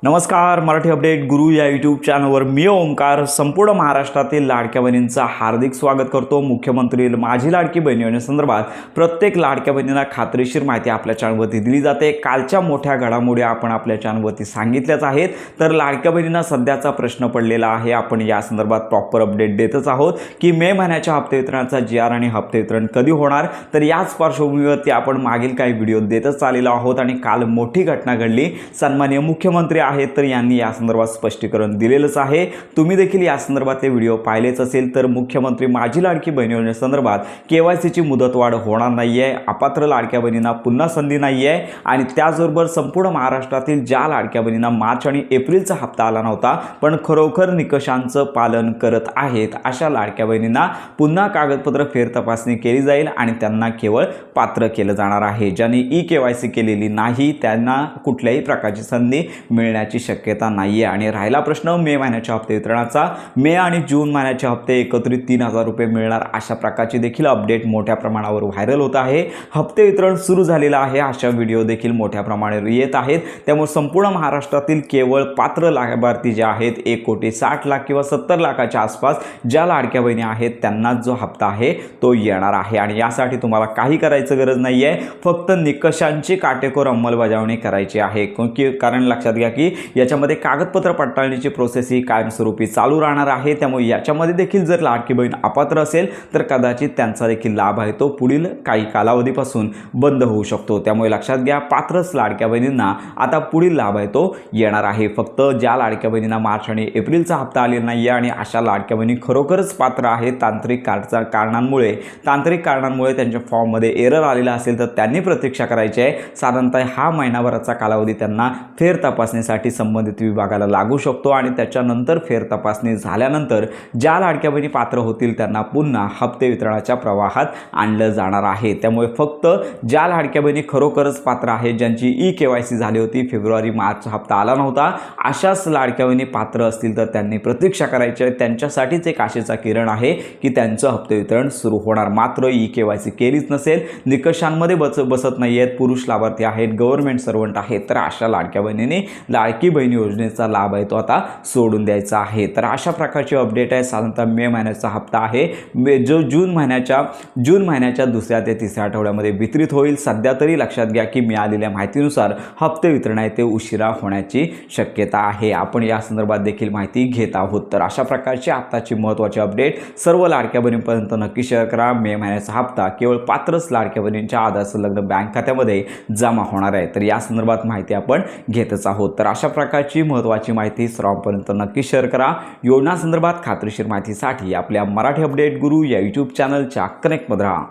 नमस्कार, मराठी अपडेट गुरु या यूट्यूब चॅनलवर मी ओमकार संपूर्ण महाराष्ट्रातील लाडक्या बहिणींचा हार्दिक स्वागत करतो। मुख्यमंत्री माझी लाडकी बहीण योजनेसंदर्भात प्रत्येक लाडक्या बहिणींना खात्रीशीर माहिती आपल्या चॅनलवरती दिली जाते। कालच्या मोठ्या घडामोडी आपण आपल्या चॅनलवरती सांगितल्याच आहेत। तर लाडक्या बहिणींना सध्याचा प्रश्न पडलेला आहे, आपण या संदर्भात प्रॉपर अपडेट देतच आहोत की मे महिन्याच्या हप्ते वितरणाचा GR आणि हप्ते वितरण कधी होणार। तर याच पार्श्वभूमीवरती आपण मागील काही व्हिडिओ देतच आलेलो आहोत आणि काल मोठी घटना घडली। सन्माननीय मुख्यमंत्री आहेत तर यांनी या संदर्भात स्पष्टीकरण दिलेलंच आहे। तुम्ही देखील या संदर्भातले व्हिडिओ पाहिलेच असेल। तर मुख्यमंत्री माझी लाडकी बहीण योजनेसंदर्भात KYCची मुदतवाढ होणार नाहीये, अपात्र लाडक्या बहिणींना पुन्हा संधी नाहीये आणि त्याचबरोबर संपूर्ण महाराष्ट्रातील ज्या लाडक्या बहिणींना मार्च आणि एप्रिलचा हप्ता आला नव्हता पण खरोखर निकषांचं पालन करत आहेत अशा लाडक्या बहिणींना पुन्हा कागदपत्र फेर तपासणी केली जाईल आणि त्यांना केवळ पात्र केलं जाणार आहे। ज्यांनी KYC केलेली नाही त्यांना कुठल्याही प्रकारची संधी मिळण्याची शक्यता नाहीये। आणि राहिला प्रश्न मे महिन्याच्या हप्ते वितरणाचा, मे आणि जून महिन्याचे हप्ते एकत्रित 3000 रुपये मिळणार अशा प्रकारची देखील अपडेट मोठ्या प्रमाणावर व्हायरल होत आहे। हप्ते वितरण सुरू झालेलं आहे, अशा व्हिडिओ देखील मोठ्या प्रमाणावर येत आहेत। त्यामुळे संपूर्ण महाराष्ट्रातील केवळ पात्र लाभार्थी जे आहेत 1,60,00,000 किंवा 70 लाखाच्या आसपास ज्या लाडक्या बहिणी आहेत त्यांना जो हप्ता आहे तो येणार आहे। आणि यासाठी तुम्हाला काही करायचं गरज नाहीये, फक्त निकषांची काटेकोर अंमलबजावणी करायची आहे। कारण लक्षात घ्या की याच्यामध्ये कागदपत्र पडताळणीची प्रोसेस ही कायमस्वरूपी चालू राहणार आहे। त्यामुळे याच्यामध्ये देखील जर लाडकी बहीण अपात्र असेल तर कदाचित त्यांचा देखील लाभ आहे तो पुढील काही कालावधीपासून बंद होऊ शकतो। त्यामुळे लक्षात घ्या, पात्रच लाडक्या बहिणींना आता पुढील लाभ आहे तो येणार आहे। फक्त ज्या लाडक्या बहिणींना मार्च आणि एप्रिलचा हप्ता आलेला नाही आणि अशा लाडक्या बहिणी खरोखरच पात्र आहेत, तांत्रिक कारणांमुळे त्यांच्या फॉर्ममध्ये एरर आलेला असेल तर त्यांनी प्रतीक्षा करायची आहे। साधारणतः हा महिनाभराचा कालावधी त्यांना फेर तपासणीसाठी संबंधित विभागाला लागू शकतो आणि त्याच्यानंतर फेर तपासणी झाल्यानंतर ज्या लाडक्या बहिणी पात्र होतील त्यांना पुन्हा हप्ते वितरणाच्या प्रवाहात आणलं जाणार आहे। त्यामुळे फक्त ज्या लाडक्या बहिणी खरोखरच पात्र आहेत, ज्यांची KYC झाली होती, फेब्रुवारी मार्च हप्ता आला नव्हता, अशाच लाडक्या बहिणी पात्र असतील तर त्यांनी प्रतीक्षा करायची आहे। त्यांच्यासाठीच एक आशेचा किरण आहे की त्यांचं हप्ते वितरण सुरू होणार। मात्र KYC केलीच नसेल, निकषांमध्ये बसत नाही आहेत, पुरुष लाभार्थी आहेत, गव्हर्नमेंट सर्वंट आहेत, तर अशा लाडक्या बहिणींनी लाडकी बहीण योजनेचा लाभ आहे तो आता सोडून द्यायचा आहे। तर अशा प्रकारची अपडेट आहे। साधारणतः मे महिन्याचा हप्ता आहे जो जून महिन्याच्या दुसऱ्या ते तिसऱ्या आठवड्यामध्ये वितरित होईल। सध्या तरी लक्षात घ्या की मिळालेल्या माहितीनुसार हप्ते वितरण आहे ते उशिरा होण्याची शक्यता आहे। आपण या संदर्भात देखील माहिती घेत आहोत। तर अशा प्रकारची आताची महत्त्वाची अपडेट सर्व लाडक्या बहिणींपर्यंत नक्की शेअर करा। मे महिन्याचा हप्ता केवळ पात्रच लाडक्या बहिणींच्या आधार संलग्न बँक खात्यामध्ये जमा होणार आहे। तर या संदर्भात माहिती आपण घेतच आहोत। तर अशा प्रकारची महत्त्वाची माहिती सर्वांपर्यंत नक्की शेअर करा। योजना संदर्भात खात्रीशीर माहितीसाठी आपल्या मराठी अपडेट गुरु या यूट्यूब चॅनलच्या कनेक्टमध्ये राहा।